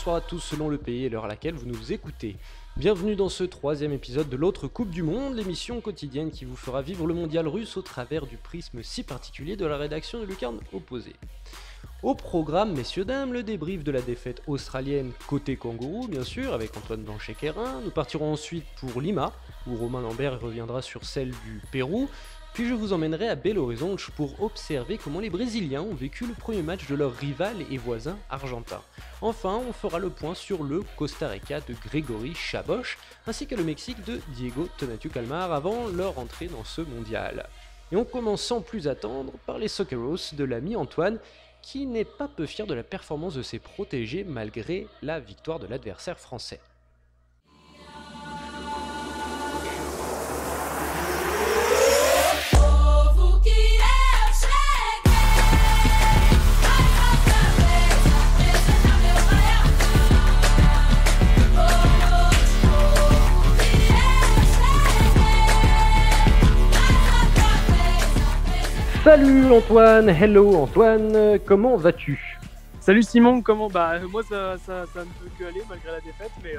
bonsoir à tous selon le pays et l'heure à laquelle vous nous écoutez. Bienvenue dans ce troisième épisode de l'autre Coupe du Monde, l'émission quotidienne qui vous fera vivre le mondial russe au travers du prisme si particulier de la rédaction de Lucarne Opposée. Au programme, messieurs dames, le débrief de la défaite australienne côté kangourou, bien sûr, avec Antoine Blanchet-Quérin. Nous partirons ensuite pour Lima, où Romain Lambert reviendra sur celle du Pérou. Puis je vous emmènerai à Belo Horizonte pour observer comment les Brésiliens ont vécu le premier match de leur rival et voisin argentin. Enfin, on fera le point sur le Costa Rica de Grégory Chaboch, ainsi que le Mexique de Diego Tonatiuh Calmar avant leur entrée dans ce mondial. Et on commence sans plus attendre par les Socceros de l'ami Antoine, qui n'est pas peu fier de la performance de ses protégés malgré la victoire de l'adversaire français. Salut Antoine, hello Antoine, comment vas-tu ? Salut Simon, comment ? Moi ça ne peut que aller malgré la défaite, mais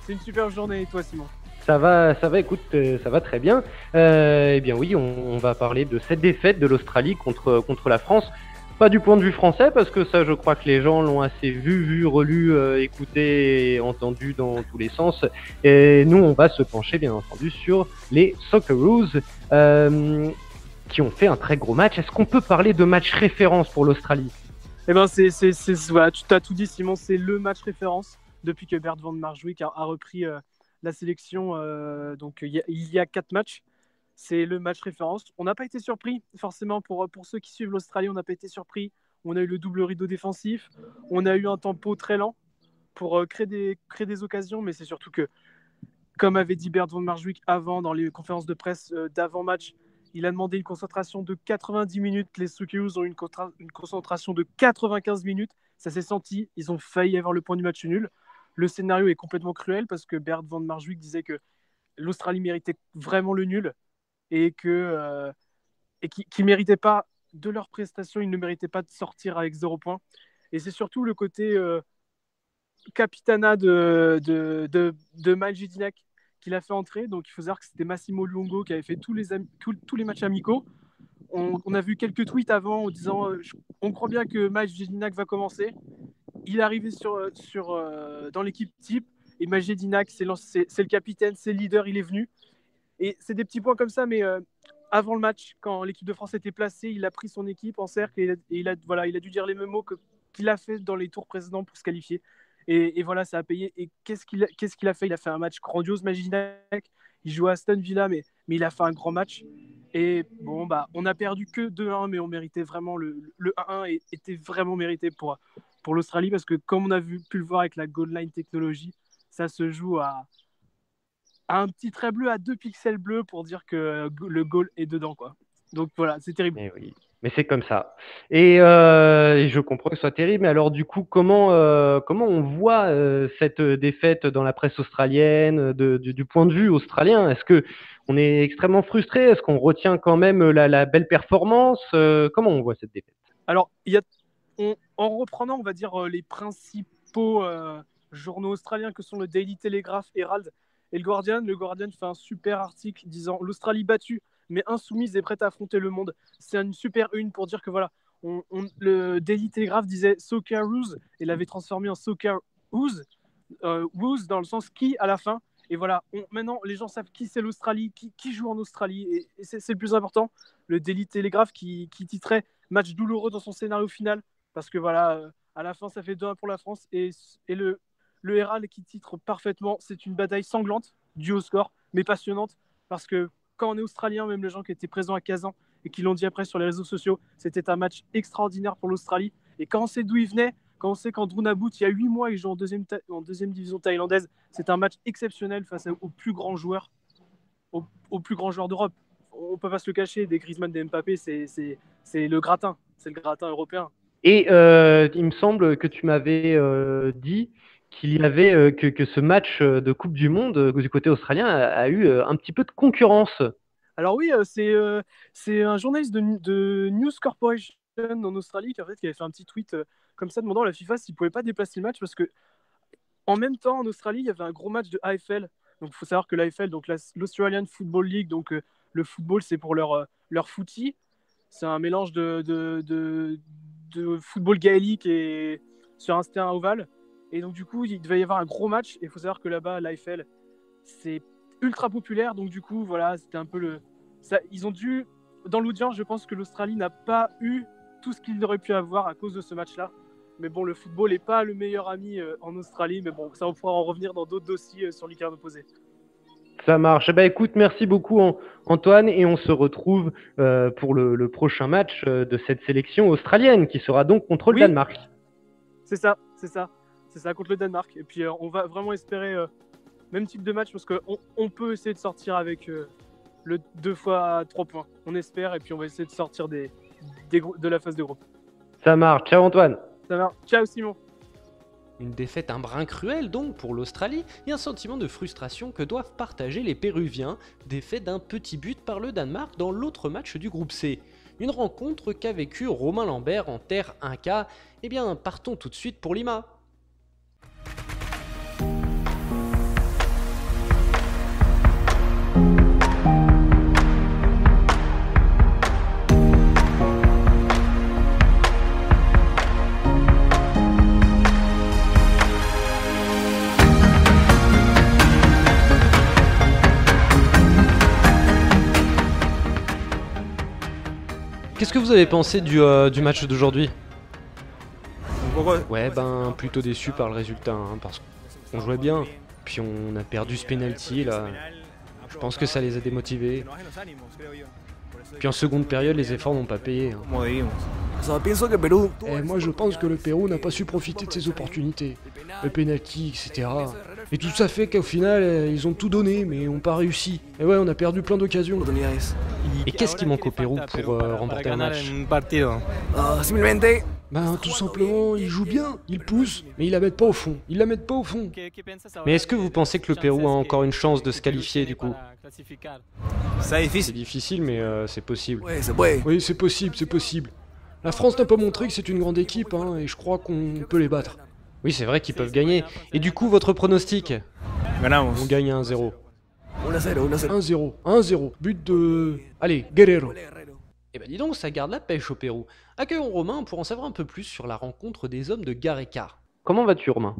c'est une super journée. Et toi Simon ? Ça va, écoute, ça va très bien. Eh bien oui, on va parler de cette défaite de l'Australie contre la France. Pas du point de vue français, parce que ça je crois que les gens l'ont assez vu, relu, écouté et entendu dans tous les sens. Et nous on va se pencher bien entendu sur les Socceroos. Qui ont fait un très gros match. Est-ce qu'on peut parler de match référence pour l'Australie ? Eh ben voilà, tu t'as tout dit Simon, c'est le match référence depuis que Bert van Marwijk a repris la sélection donc il y a 4 matchs. C'est le match référence. On n'a pas été surpris, forcément pour ceux qui suivent l'Australie, on n'a pas été surpris. On a eu le double rideau défensif, on a eu un tempo très lent pour créer des occasions, mais c'est surtout que, comme avait dit Bert van Marwijk avant dans les conférences de presse d'avant-match, il a demandé une concentration de 90 minutes. Les Socceroos ont eu une concentration de 95 minutes. Ça s'est senti. Ils ont failli avoir le point du match nul. Le scénario est complètement cruel parce que Bert van Marwijk disait que l'Australie méritait vraiment le nul et qu'ils ne méritaient pas de leur prestation. Ils ne méritaient pas de sortir avec 0 points. Et c'est surtout le côté capitana de Maï Jedinak qu'il a fait entrer. Donc il faut savoir que c'était Massimo Luongo qui avait fait tous les matchs amicaux. On a vu quelques tweets avant en disant on croit bien que Maï Jedinak va commencer. Il est arrivé dans l'équipe type et Maï Jedinak c'est le capitaine, c'est le leader, il est venu. Et c'est des petits points comme ça, mais avant le match, quand l'équipe de France était placée, il a pris son équipe en cercle et il a dû dire les mêmes mots qu'il a fait dans les tours précédents pour se qualifier. Et voilà, ça a payé. Et qu'est-ce qu'il a fait ? Il a fait un match grandiose, Maginac. Il joue à Aston Villa, mais il a fait un grand match. Et bon, on a perdu que 2-1, mais on méritait vraiment le 1-1 et était vraiment mérité pour l'Australie parce que, comme on a pu le voir avec la goal line technologie, ça se joue à un petit trait bleu à 2 pixels bleus pour dire que le goal est dedans, quoi. Donc voilà, c'est terrible. Mais oui, mais c'est comme ça. Et je comprends que ce soit terrible, mais alors du coup, comment on voit cette défaite dans la presse australienne, du point de vue australien ? Est-ce que on est extrêmement frustré ? Est-ce qu'on retient quand même la belle performance ? Comment on voit cette défaite ? Alors, en reprenant, on va dire, les principaux journaux australiens que sont le Daily Telegraph, Herald et le Guardian fait un super article disant l'Australie battue, mais insoumise et prête à affronter le monde. C'est une super une pour dire que voilà, le Daily Telegraph disait Socceroos et l'avait transformé en Socceroos, woos dans le sens qui à la fin. Et voilà, maintenant les gens savent qui c'est l'Australie, qui joue en Australie, et c'est le plus important. Le Daily Telegraph qui titrait match douloureux dans son scénario final, parce que voilà, à la fin ça fait 2-1 pour la France, et le Herald qui titre parfaitement, c'est une bataille sanglante, due au score, mais passionnante, parce que quand on est australien, même les gens qui étaient présents à Kazan et qui l'ont dit après sur les réseaux sociaux, c'était un match extraordinaire pour l'Australie, et quand on sait d'où il venait, quand on sait qu'Andrew Nabout, il y a 8 mois, il joue en deuxième division thaïlandaise, c'est un match exceptionnel face aux plus grands joueurs, aux plus grands joueurs d'Europe. On ne peut pas se le cacher, des Griezmann, des Mbappé, c'est le gratin, c'est le gratin européen. Et il me semble que tu m'avais dit qu'il y avait que ce match de Coupe du Monde du côté australien a eu un petit peu de concurrence. Alors oui, c'est un journaliste de News Corporation en Australie qui avait fait un petit tweet comme ça demandant à la FIFA s'il ne pouvait pas déplacer le match parce que en même temps, en Australie, il y avait un gros match de AFL. Donc, il faut savoir que l'AFL, donc l'Australian Football League, donc le football, c'est pour leur footy. C'est un mélange de football gaélique et sur un terrain ovale. Et donc, du coup, il devait y avoir un gros match. Et il faut savoir que là-bas, l'AFL, c'est ultra populaire. Donc, du coup, voilà, c'était un peu le. Ça, ils ont dû. Dans l'audience, je pense que l'Australie n'a pas eu tout ce qu'ils auraient pu avoir à cause de ce match-là. Mais bon, le football n'est pas le meilleur ami en Australie. Mais bon, ça, on pourra en revenir dans d'autres dossiers sur l'Icarne opposé. Ça marche. Eh ben, écoute, merci beaucoup Antoine et on se retrouve pour le prochain match de cette sélection australienne qui sera donc contre le Oui, Danemark. c'est ça, c'est ça. C'est ça contre le Danemark. Et puis, on va vraiment espérer même type de match parce qu'on peut essayer de sortir avec le 2 fois 3 points. On espère et puis on va essayer de sortir de la phase de groupe. Ça marche. Ciao Antoine. Ça va. Ciao Simon. Une défaite un brin cruelle donc pour l'Australie et un sentiment de frustration que doivent partager les Péruviens, défait d'un petit but par le Danemark dans l'autre match du groupe C. Une rencontre qu'a vécu Romain Lambert en terre Inca. Eh bien, partons tout de suite pour Lima. Qu'est-ce que vous avez pensé du match d'aujourd'hui ? Ouais, ben plutôt déçu par le résultat, hein, parce qu'on jouait bien, puis on a perdu ce penalty là. Je pense que ça les a démotivés. Puis en seconde période, les efforts n'ont pas payé. Hein. Et moi je pense que le Pérou n'a pas su profiter de ses opportunités, le penalty, etc. Et tout ça fait qu'au final ils ont tout donné mais n'ont pas réussi. Et ouais, on a perdu plein d'occasions. Et qu'est-ce qui manque au Pérou pour remporter un match ? Ben tout simplement, ils jouent bien, ils poussent, mais ils la mettent pas au fond. Ils la mettent pas au fond. Mais est-ce que vous pensez que le Pérou a encore une chance de se qualifier du coup ? C'est difficile, mais c'est possible. Oui, c'est possible, c'est possible. La France n'a pas montré que c'est une grande équipe, hein, et je crois qu'on peut les battre. Oui, c'est vrai qu'ils peuvent gagner. Et du coup, votre pronostic ? On gagne 1-0. 1-0, 1-0, but de... Allez, Guerrero. Eh ben dis donc, ça garde la pêche au Pérou. Accueillons Romain pour en savoir un peu plus sur la rencontre des hommes de Gareca. Comment vas-tu Romain ?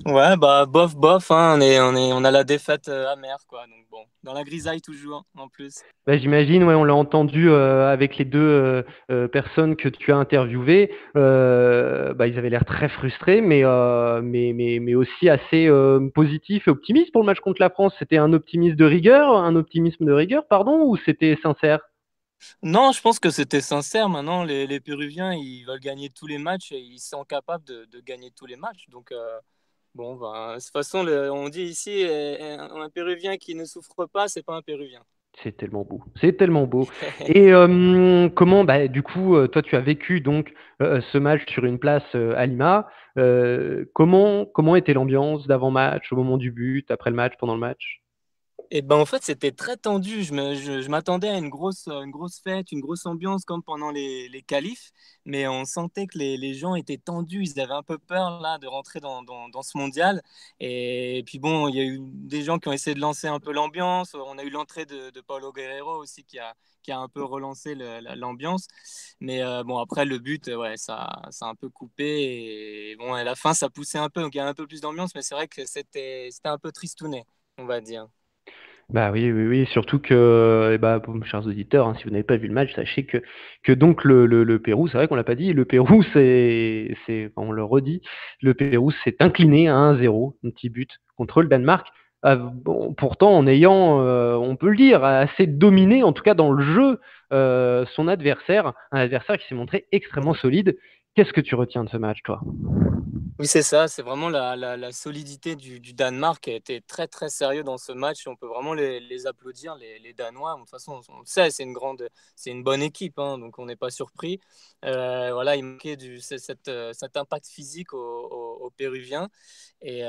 Ouais, bah bof, hein, on a la défaite amère, quoi. Donc bon, dans la grisaille toujours, en plus. Bah, j'imagine, ouais, on l'a entendu avec les deux personnes que tu as interviewées. Bah, ils avaient l'air très frustrés, mais aussi assez positifs et optimistes pour le match contre la France. C'était un optimisme de rigueur, pardon, ou c'était sincère ? Non, je pense que c'était sincère. Maintenant, les Péruviens, ils veulent gagner tous les matchs et ils sont capables de gagner tous les matchs. Donc bon, bah, de toute façon, on dit ici, un Péruvien qui ne souffre pas, c'est pas un Péruvien. C'est tellement beau, c'est tellement beau. Et comment, bah, du coup, toi, tu as vécu donc ce match sur une place à Lima. Comment était l'ambiance d'avant-match, au moment du but, après le match, pendant le match ? Et ben en fait, c'était très tendu. Je m'attendais à une grosse fête, une grosse ambiance comme pendant les qualifs, mais on sentait que les gens étaient tendus. Ils avaient un peu peur là de rentrer dans ce mondial. Et puis bon, il y a eu des gens qui ont essayé de lancer un peu l'ambiance. On a eu l'entrée de Paulo Guerrero aussi qui a un peu relancé l'ambiance. Mais bon, après le but, ouais, ça a un peu coupé. Et bon, à la fin, ça poussait un peu, donc il y a un peu plus d'ambiance. Mais c'est vrai que c'était un peu tristounet, on va dire. Bah oui, surtout que, eh bah, pour mes chers auditeurs, hein, si vous n'avez pas vu le match, sachez que donc le Pérou, c'est vrai qu'on l'a pas dit, le Pérou, on le redit, le Pérou s'est incliné à 1-0, un petit but contre le Danemark. Bon, pourtant, en ayant, on peut le dire, assez dominé, en tout cas dans le jeu, son adversaire, un adversaire qui s'est montré extrêmement solide. Qu'est-ce que tu retiens de ce match, toi ? Oui, c'est ça, c'est vraiment la solidité du Danemark qui a été très très sérieux dans ce match. On peut vraiment les applaudir, les Danois. De toute façon, on le sait, c'est une bonne équipe, hein, donc on n'est pas surpris. Voilà, il manquait cet impact physique aux Péruviens. Et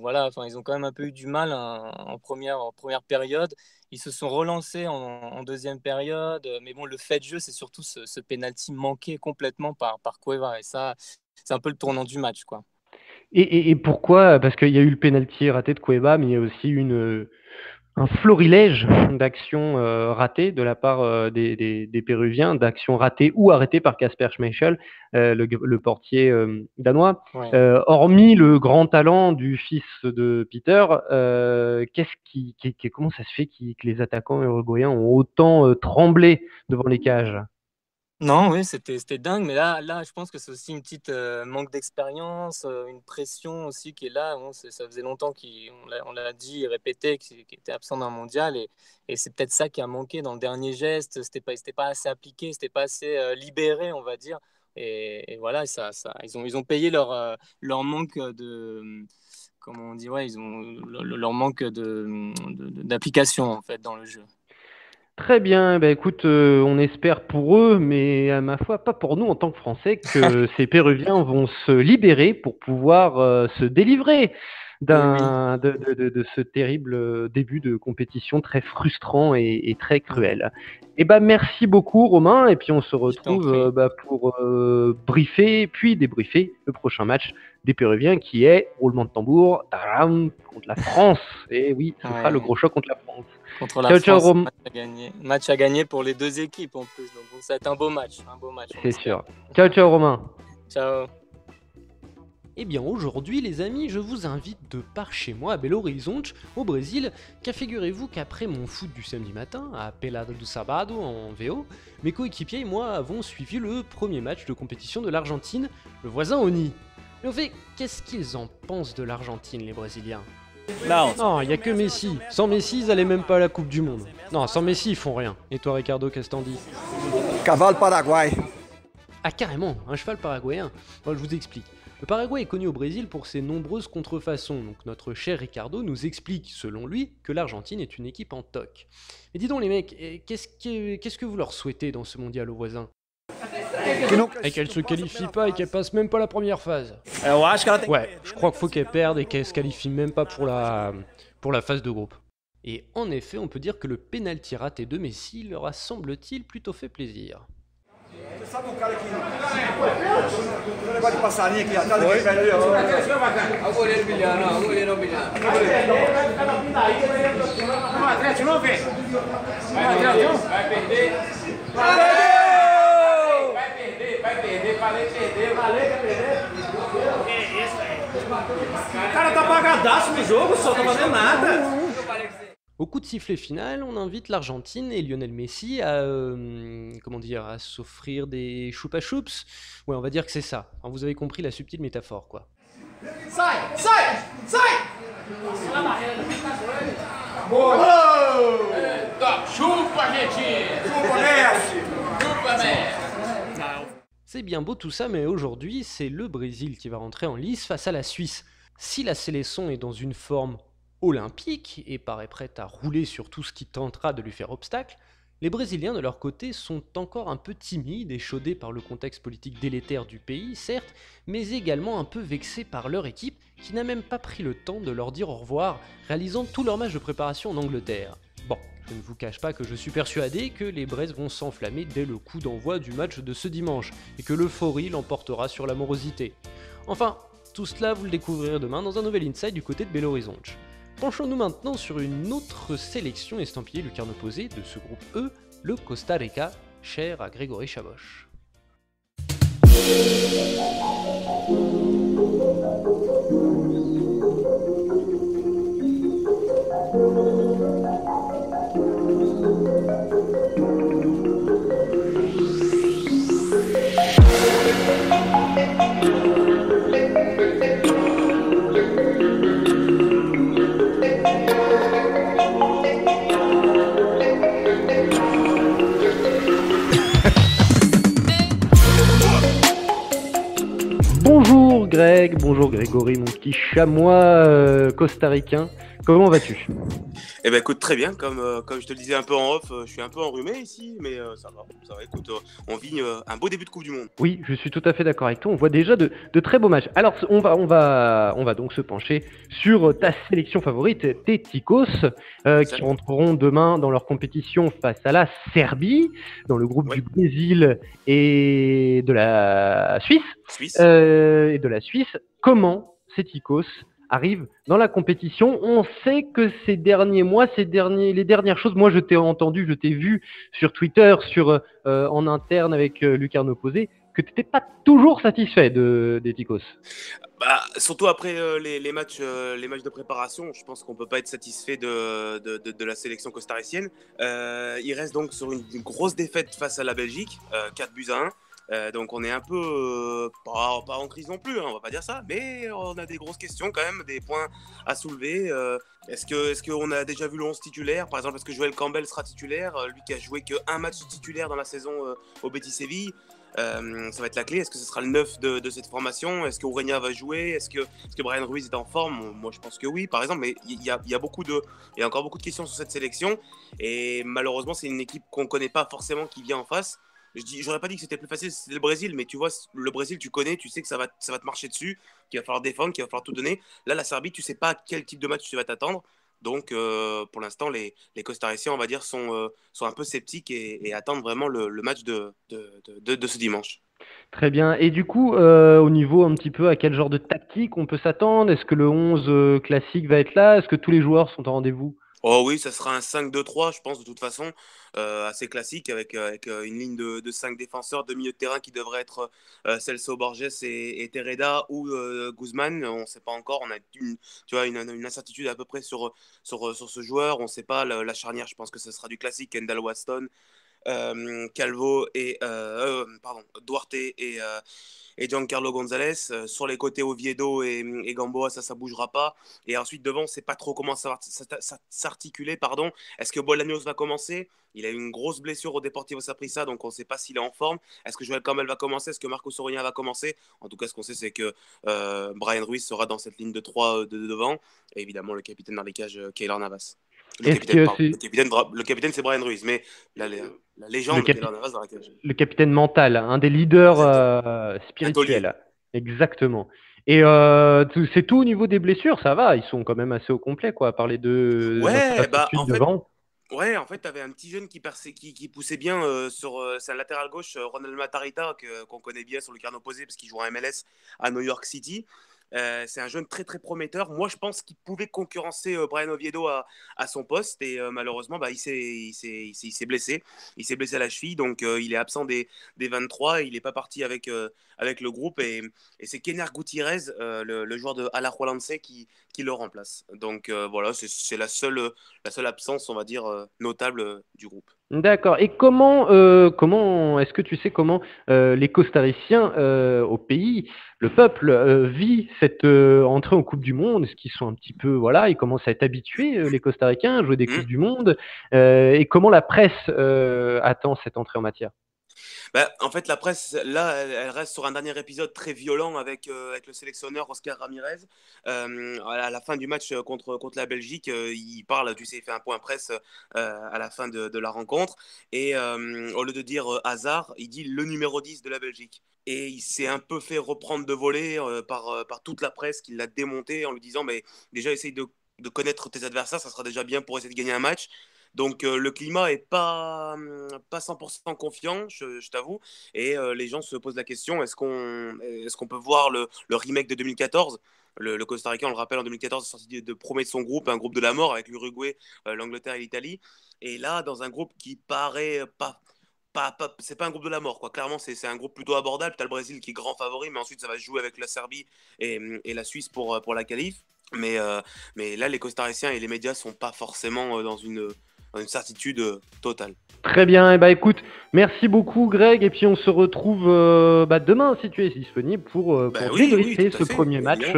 voilà, enfin, ils ont quand même un peu eu du mal en première période. Ils se sont relancés en deuxième période. Mais bon, le fait de jeu, c'est surtout ce penalty manqué complètement par Cueva. Et ça, c'est un peu le tournant du match, quoi. Et pourquoi? Parce qu'il y a eu le pénalty raté de Cueva, mais il y a aussi un florilège d'actions ratées de la part des Péruviens, d'actions ratées ou arrêtées par Kasper Schmeichel, le portier danois. Ouais. Hormis le grand talent du fils de Peter, comment ça se fait que les attaquants uruguayens ont autant tremblé devant les cages? Non, oui, c'était dingue, mais là, je pense que c'est aussi une petite manque d'expérience, une pression aussi qui est là. Bon, ça faisait longtemps on l'a dit et répété qu'il était absent d'un mondial, et c'est peut-être ça qui a manqué dans le dernier geste. C'était pas assez appliqué, c'était pas assez libéré, on va dire. Et voilà, ils ont payé leur manque comment on dit, ouais, ils ont leur manque d'application en fait dans le jeu. Très bien, bah écoute, on espère pour eux, mais à ma foi, pas pour nous en tant que Français, que ces Péruviens vont se libérer pour pouvoir se délivrer de ce terrible début de compétition très frustrant et très cruel. Et bah merci beaucoup Romain, et puis on se retrouve pour briefer, puis débriefer le prochain match des Péruviens qui est, roulement de tambour, tadam, contre la France. Et oui, ce sera le gros choc contre la France. Contre la France, Romain. Match à gagner pour les deux équipes en plus, donc ça va être un beau match. C'est sûr. Ciao Romain. Ciao. Eh bien aujourd'hui les amis, je vous invite de par chez moi à Belo Horizonte, au Brésil, car figurez-vous qu'après mon foot du samedi matin, à Pelada do Sabado en VO, mes coéquipiers et moi avons suivi le premier match de compétition de l'Argentine, le voisin Oni. Mais au fait, qu'est-ce qu'ils en pensent de l'Argentine les Brésiliens? Non, il n'y a que Messi. Sans Messi, ils allaient même pas à la Coupe du Monde. Non, sans Messi, ils font rien. Et toi Ricardo, qu'est-ce que t'en dis? Cavalo paraguay. Ah carrément, un cheval paraguayen. Bon, je vous explique. Le Paraguay est connu au Brésil pour ses nombreuses contrefaçons, donc notre cher Ricardo nous explique, selon lui, que l'Argentine est une équipe en toc. Mais dis donc les mecs, qu'est-ce que vous leur souhaitez dans ce mondial aux voisins? Et qu'elle se qualifie pas et qu'elle passe même pas la première phase. Ouais, je crois qu'il faut qu'elle perde et qu'elle se qualifie même pas pour la phase de groupe. Et en effet, on peut dire que le penalty raté de Messi leur a, semble-t-il, plutôt fait plaisir. Au coup de sifflet final, on invite l'Argentine et Lionel Messi à s'offrir des choupa choups. Ouais, on va dire que c'est ça. Enfin, vous avez compris la subtile métaphore, quoi. C'est bien beau tout ça, mais aujourd'hui, c'est le Brésil qui va rentrer en lice face à la Suisse. Si la sélection est dans une forme olympique et paraît prête à rouler sur tout ce qui tentera de lui faire obstacle, les Brésiliens de leur côté sont encore un peu timides, échaudés par le contexte politique délétère du pays, certes, mais également un peu vexés par leur équipe qui n'a même pas pris le temps de leur dire au revoir, réalisant tout leur match de préparation en Angleterre. Bon, je ne vous cache pas que je suis persuadé que les Brésiliens vont s'enflammer dès le coup d'envoi du match de ce dimanche, et que l'euphorie l'emportera sur la morosité. Enfin, tout cela vous le découvrirez demain dans un nouvel Inside du côté de Belo Horizonte. Penchons-nous maintenant sur une autre sélection estampillée lucarne opposée de ce groupe E, le Costa Rica, cher à Grégory Chaboch. Bonjour Greg, bonjour Grégory, mon petit chamois costaricain. Comment vas-tu? Eh ben écoute, très bien, comme je te le disais un peu en off, je suis un peu enrhumé ici, mais ça va, écoute, on vit un beau début de Coupe du Monde. Oui, je suis tout à fait d'accord avec toi, on voit déjà de très beaux matchs. Alors on va donc se pencher sur ta sélection favorite, tes Ticos, qui rentreront demain dans leur compétition face à la Serbie, dans le groupe du Brésil et de la Suisse. Et de la Suisse. Comment ces Ticos arrivent dans la compétition. On sait que ces derniers mois, les dernières choses, moi je t'ai vu sur Twitter, en interne avec Lucarne Opposé, que tu n'étais pas toujours satisfait des Ticos. Bah, surtout après les matchs de préparation, je pense qu'on peut pas être satisfait de la sélection costaricienne. Il reste donc sur une grosse défaite face à la Belgique, 4-1. Donc on est un peu pas en crise non plus, hein, on va pas dire ça, mais on a des grosses questions quand même, des points à soulever. Est-ce qu'on a déjà vu le 11 titulaire? Par exemple, est-ce que Joel Campbell sera titulaire, lui qui a joué qu'un match titulaire dans la saison au Betis Séville? Ça va être la clé. Est-ce que ce sera le 9 de cette formation? Est-ce que Ureña va jouer? Est-ce que Bryan Ruiz est en forme? Moi, je pense que oui, par exemple. Mais il y a encore beaucoup de questions sur cette sélection. Et malheureusement, c'est une équipe qu'on ne connaît pas forcément qui vient en face. J'aurais pas dit que c'était plus facile, c'était le Brésil, mais tu vois, le Brésil, tu connais, tu sais que ça va te marcher dessus, qu'il va falloir défendre, qu'il va falloir tout donner. Là, la Serbie, tu sais pas à quel type de match tu vas t'attendre. Donc, pour l'instant, les Costariciens, on va dire, sont un peu sceptiques et attendent vraiment le match de ce dimanche. Très bien. Et du coup, au niveau un petit peu à quel genre de tactique on peut s'attendre? Est-ce que le 11 classique va être là? Est-ce que tous les joueurs sont au rendez-vous? Oh oui, ça sera un 5-2-3, je pense, de toute façon, assez classique, avec une ligne de 5 défenseurs, de milieu de terrain qui devrait être Celso Borges et Tereda ou Guzman. On ne sait pas encore, on a une incertitude à peu près sur ce joueur. On ne sait pas, la charnière, je pense que ce sera du classique, Kendall Waston, Calvo et Duarte et Giancarlo González. Sur les côtés, Oviedo et Gamboa, ça bougera pas. Et ensuite devant, on ne sait pas trop comment ça va s'articuler. Est-ce que Bolaños va commencer? Il a eu une grosse blessure au Deportivo Saprissa, donc on ne sait pas s'il est en forme. Est-ce que Joel Campbell va commencer? Est-ce que Marcos Ureña va commencer? En tout cas, ce qu'on sait, c'est que Bryan Ruiz sera dans cette ligne de 3 de devant. Et évidemment, le capitaine dans les cages, Keylor Navas. Le capitaine, c'est Bryan Ruiz, mais la légende, Keylor Navas dans la cage. Le capitaine mental, un des leaders spirituels. Exactement. Et c'est tout au niveau des blessures, ça va, ils sont quand même assez au complet, quoi, à parler de devant. Ouais, en fait, tu avais un petit jeune qui poussait bien c'est un latéral gauche, Ronald Matarrita, qu'on connaît bien sur le Lucarne Opposé, parce qu'il joue en MLS à New York City. C'est un jeune très très prometteur. Moi, je pense qu'il pouvait concurrencer Bryan Oviedo à son poste, et malheureusement, il s'est blessé. Il s'est blessé à la cheville, donc il est absent des 23. Il n'est pas parti avec le groupe, et c'est Kenar Gutiérrez, le joueur de Alajuelense, qui le remplace. Donc voilà, c'est la seule absence, on va dire, notable du groupe. D'accord. Et comment est-ce que tu sais comment les Costariciens au pays, le peuple, vit cette entrée en Coupe du Monde? Est-ce qu'ils sont un petit peu, voilà, ils commencent à être habitués, les Costaricains, à jouer des Coupes du Monde, et comment la presse attend cette entrée en matière? En fait, la presse, là, elle reste sur un dernier épisode très violent avec le sélectionneur Oscar Ramirez. À la fin du match contre la Belgique, il parle, tu sais, il fait un point presse à la fin de la rencontre. Et au lieu de dire Hazard, il dit le numéro 10 de la Belgique. Et il s'est un peu fait reprendre de volée par toute la presse qui l'a démonté en lui disant, mais déjà, essaye de connaître tes adversaires, ça sera déjà bien pour essayer de gagner un match. Donc le climat est pas 100% confiant, je t'avoue, et les gens se posent la question, est-ce qu'on peut voir le remake de 2014? Le Costa Rica, on le rappelle, en 2014, est sorti de premier de son groupe, un groupe de la mort avec l'Uruguay, l'Angleterre et l'Italie. Et là, dans un groupe qui paraît c'est pas un groupe de la mort, quoi. Clairement, c'est un groupe plutôt abordable. Tu as le Brésil qui est grand favori, mais ensuite ça va se jouer avec la Serbie et la Suisse pour la qualif. Mais là, les Costariciens et les médias sont pas forcément dans une certitude totale. Très bien, et écoute, merci beaucoup Greg, et puis on se retrouve demain si tu es disponible pour débriefer ce premier match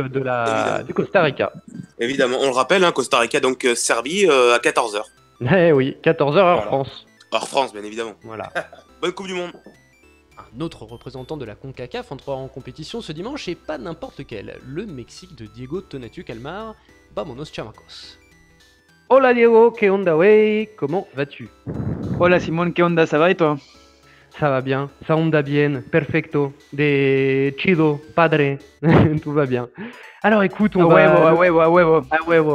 du Costa Rica. Évidemment, on le rappelle, Costa Rica, donc Serbie à 14h. Eh oui, 14h heure France. Heure France, bien évidemment. Voilà. Bonne Coupe du Monde. Un autre représentant de la CONCACAF entrera en compétition ce dimanche, et pas n'importe lequel, le Mexique de Diego Tonatiuh Calmar. Vámonos chamacos. Hola Diego, ¿qué onda, wey? Comment vas-tu? Hola Simón, ¿qué onda? Ça va et toi? Ça va bien, ça onda bien, perfecto, de chido, padre, tout va bien. Alors écoute, a huevo,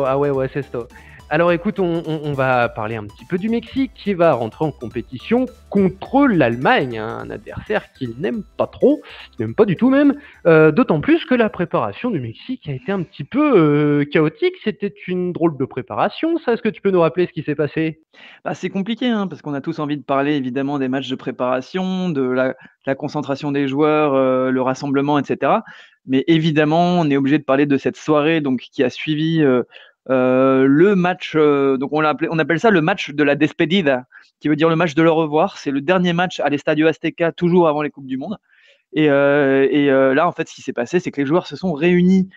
a huevo, es esto. Alors écoute, on va parler un petit peu du Mexique qui va rentrer en compétition contre l'Allemagne, hein, un adversaire qu'il n'aime pas trop, qu'il n'aime pas du tout même, d'autant plus que la préparation du Mexique a été un petit peu chaotique. C'était une drôle de préparation, ça. Est-ce que tu peux nous rappeler ce qui s'est passé? Bah, c'est compliqué, hein, parce qu'on a tous envie de parler évidemment des matchs de préparation, de la concentration des joueurs, le rassemblement, etc. Mais évidemment, on est obligé de parler de cette soirée donc, qui a suivi le match. Donc on appelle ça le match de la despedida, qui veut dire le match de le revoir. C'est le dernier match à l'Estadio Azteca, toujours avant les Coupes du Monde. Et là, en fait, ce qui s'est passé, c'est que les joueurs se sont réunis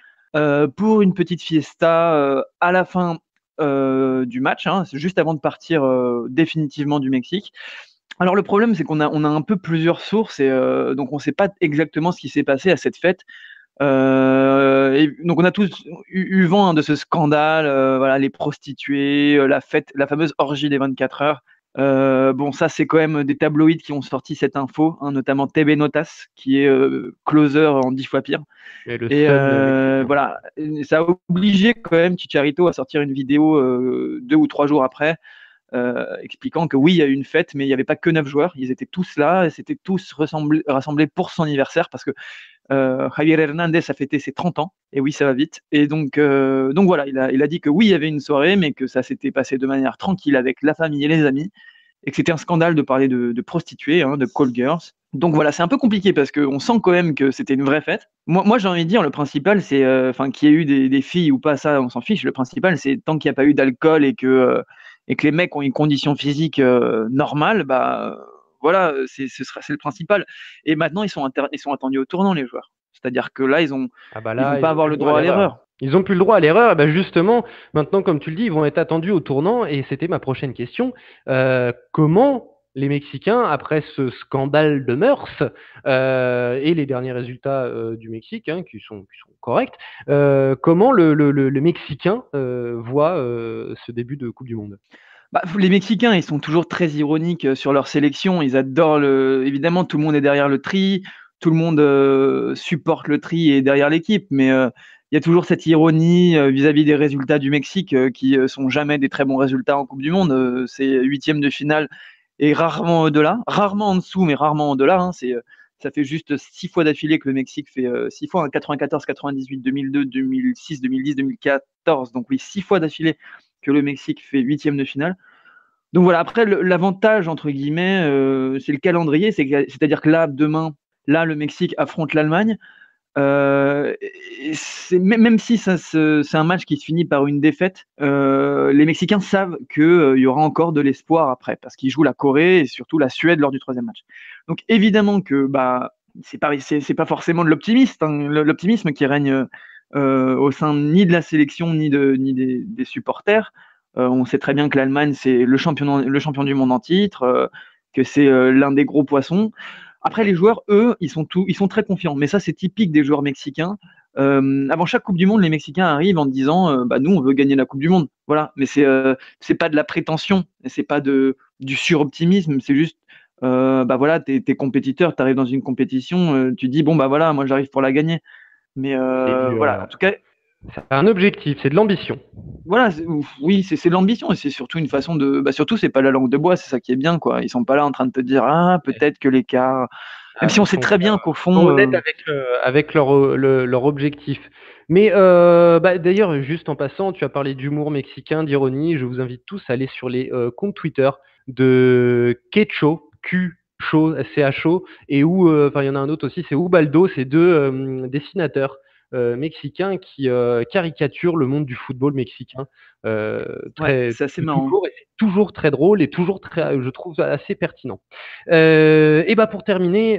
pour une petite fiesta à la fin du match, hein, juste avant de partir définitivement du Mexique. Alors le problème, c'est qu'on a un peu plusieurs sources et donc on ne sait pas exactement ce qui s'est passé à cette fête. Et donc on a tous eu vent de ce scandale, voilà, les prostituées, la fête, la fameuse orgie des 24 heures. Bon, ça c'est quand même des tabloïds qui ont sorti cette info, hein, notamment TV Notas, qui est closer en 10 fois pire. Et le Et Sun, voilà, ça a obligé quand même Chicharito à sortir une vidéo 2 ou 3 jours après, expliquant que oui, il y a eu une fête, mais il n'y avait pas que 9 joueurs, ils étaient tous là, et s'étaient tous rassemblés pour son anniversaire, parce que Javier Hernandez a fêté ses 30 ans, et oui, ça va vite. Et donc voilà, il a dit que oui, il y avait une soirée, mais que ça s'était passé de manière tranquille avec la famille et les amis, et que c'était un scandale de parler de prostituées, hein, de call girls. Donc voilà, c'est un peu compliqué parce qu'on sent quand même que c'était une vraie fête. Moi j'ai envie de dire, le principal, c'est qu'il y ait eu des filles ou pas, ça, on s'en fiche. Le principal, c'est tant qu'il n'y a pas eu d'alcool et que les mecs ont une condition physique normale, bah voilà, c'est le principal. Et maintenant, ils sont attendus au tournant, les joueurs. C'est-à-dire que là, ils vont pas avoir le droit à l'erreur. Ils n'ont plus le droit à l'erreur. Et ben justement, maintenant, comme tu le dis, ils vont être attendus au tournant. Et c'était ma prochaine question. Comment les Mexicains, après ce scandale de mœurs et les derniers résultats du Mexique, hein, qui sont corrects, comment le Mexicain voit ce début de Coupe du Monde? Bah, les Mexicains, ils sont toujours très ironiques sur leur sélection. Ils adorent évidemment, tout le monde est derrière le tri, tout le monde supporte le tri et est derrière l'équipe, mais il y a toujours cette ironie vis-à-vis des résultats du Mexique qui sont jamais des très bons résultats en Coupe du Monde. C'est 8e de finale et rarement au-delà, rarement en dessous, mais rarement au-delà. Hein. Ça fait juste 6 fois d'affilée que le Mexique fait 6 fois, hein, 94, 98, 2002, 2006, 2010, 2014. Donc oui, 6 fois d'affilée que le Mexique fait 8e de finale. Donc voilà, après, l'avantage, entre guillemets, c'est le calendrier. C'est-à-dire que là, demain, le Mexique affronte l'Allemagne. Même si c'est un match qui se finit par une défaite, les Mexicains savent qu'il y aura encore de l'espoir après, parce qu'ils jouent la Corée et surtout la Suède lors du 3e match. Donc évidemment que c'est pas forcément de l'optimisme qui règne au sein ni de la sélection ni des supporters. On sait très bien que l'Allemagne, c'est le champion du monde en titre, que c'est l'un des gros poissons. Après, les joueurs, eux, ils sont très confiants. Mais ça, c'est typique des joueurs mexicains. Avant chaque Coupe du Monde, les Mexicains arrivent en disant nous, on veut gagner la Coupe du Monde. Voilà. Mais c'est pas de la prétention, c'est pas du suroptimisme. C'est juste voilà, t'es compétiteur, t'arrives dans une compétition, tu dis bon voilà, moi j'arrive pour la gagner. Mais voilà, en tout cas. C'est un objectif, c'est de l'ambition. Voilà, oui, c'est de l'ambition et c'est surtout une façon de. Surtout, c'est pas la langue de bois, c'est ça qui est bien, quoi. Ils sont pas là en train de te dire peut-être que l'écart. Même si on sait très bien qu'au fond. Honnête avec leur objectif. Mais d'ailleurs, juste en passant, tu as parlé d'humour mexicain, d'ironie. Je vous invite tous à aller sur les comptes Twitter de Quecho, Q-Cho, C-H-O, et où, il y en a un autre aussi, c'est Ubaldo, c'est deux dessinateurs mexicain qui caricature le monde du football mexicain. C'est assez marrant. C'est toujours très drôle et toujours très, je trouve, assez pertinent. Et pour terminer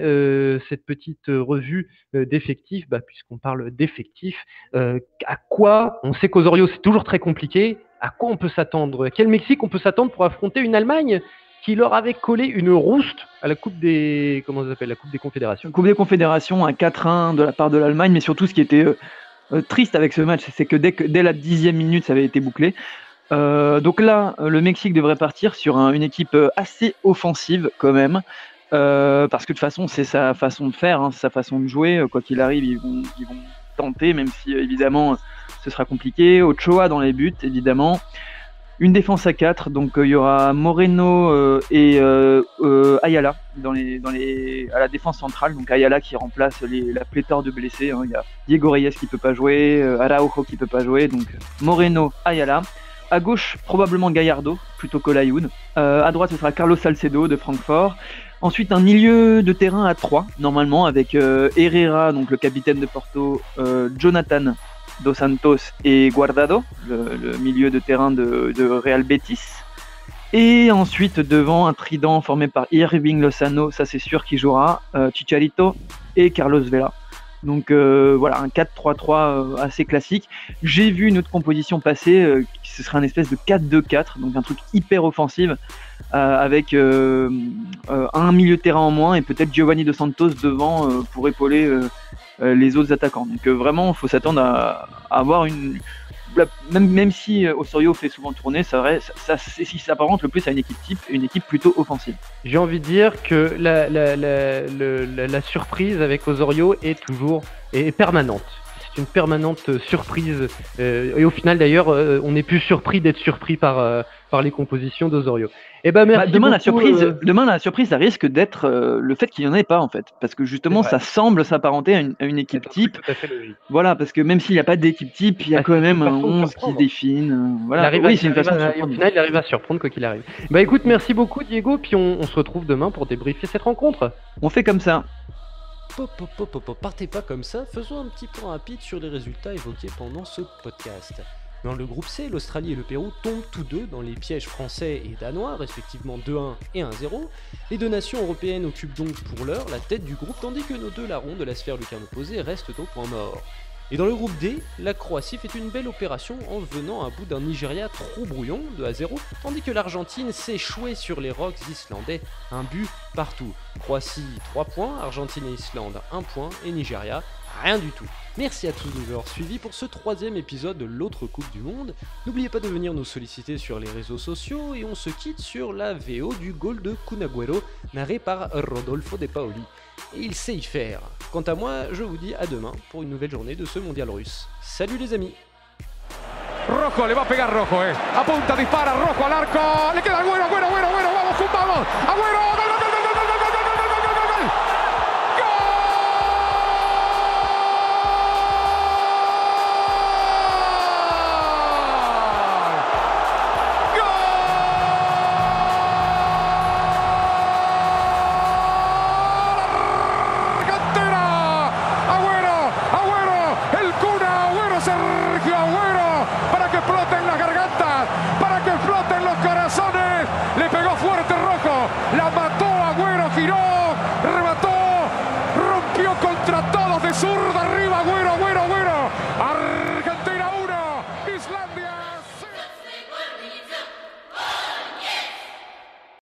cette petite revue d'effectifs, puisqu'on parle d'effectifs, à quoi, on sait qu'Osorio c'est toujours très compliqué, à quoi on peut s'attendre? À quel Mexique on peut s'attendre pour affronter une Allemagne qui leur avait collé une rouste à la Coupe des la Coupe des Confédérations. Coupe des Confédérations, un 4-1 de la part de l'Allemagne, mais surtout ce qui était triste avec ce match, c'est que dès la 10e minute, ça avait été bouclé. Donc là, le Mexique devrait partir sur une équipe assez offensive quand même, parce que de toute façon, c'est sa façon de faire, hein, sa façon de jouer. Quoi qu'il arrive, ils vont tenter, même si évidemment, ce sera compliqué. Ochoa dans les buts, évidemment. Une défense à 4, donc il y aura Moreno et Ayala à la défense centrale. Donc Ayala qui remplace la pléthore de blessés. Il y a Diego Reyes qui peut pas jouer, Araujo qui peut pas jouer. Donc Moreno, Ayala. À gauche, probablement Gallardo, plutôt qu'Olayoun. À droite, ce sera Carlos Salcedo de Francfort. Ensuite, un milieu de terrain à 3, normalement, avec Herrera, donc le capitaine de Porto, Jonathan Dos Santos et Guardado, le milieu de terrain de Real Betis. Et ensuite, devant, un trident formé par Irving Lozano, ça c'est sûr qu'il jouera, Chicharito et Carlos Vela. Donc voilà, un 4-3-3 assez classique. J'ai vu une autre composition passer, ce serait un espèce de 4-2-4, donc un truc hyper offensif, avec un milieu de terrain en moins et peut-être Giovanni Dos Santos devant pour épauler les autres attaquants. Donc vraiment, il faut s'attendre à avoir même si Osorio fait souvent tourner, ça s'apparente le plus à une équipe type, une équipe plutôt offensive. J'ai envie de dire que la surprise avec Osorio est permanente. C'est une permanente surprise. Et au final, d'ailleurs, on n'est plus surpris d'être surpris par les compositions d'Osorio. Et ben merci demain, beaucoup, demain, la surprise, ça risque d'être le fait qu'il n'y en ait pas, en fait. Parce que justement, ça semble s'apparenter à une équipe type. tout à fait logique. Voilà, parce que même s'il n'y a pas d'équipe type, il y a quand même un 11 qui se dessine. Voilà. C'est une façon de surprendre. Au final, il arrive à surprendre quoi qu'il arrive. Bah écoute, merci beaucoup Diego, puis on se retrouve demain pour débriefer cette rencontre. On fait comme ça. Partez pas comme ça, faisons un petit point rapide sur les résultats évoqués pendant ce podcast. Dans le groupe C, l'Australie et le Pérou tombent tous deux dans les pièges français et danois, respectivement 2-1 et 1-0. Les deux nations européennes occupent donc pour l'heure la tête du groupe, tandis que nos deux larrons de la sphère lucarne opposée restent au point mort. Et dans le groupe D, la Croatie fait une belle opération en venant à bout d'un Nigeria trop brouillon, 2-0, tandis que l'Argentine s'échouait sur les Rocks islandais, un but partout. Croatie 3 points, Argentine et Islande 1 point, et Nigeria rien du tout. Merci à tous de nous avoir suivis pour ce 3e épisode de l'autre Coupe du Monde. N'oubliez pas de venir nous solliciter sur les réseaux sociaux et on se quitte sur la VO du goal de Kun Agüero, narré par Rodolfo De Paoli. Et il sait y faire. Quant à moi, je vous dis à demain pour une nouvelle journée de ce mondial russe. Salut les amis! Rojo, le va a pegar Rojo, apunta, dispara, Rojo al arco, le queda Agüero, vamos, vamos, Agüero, gol,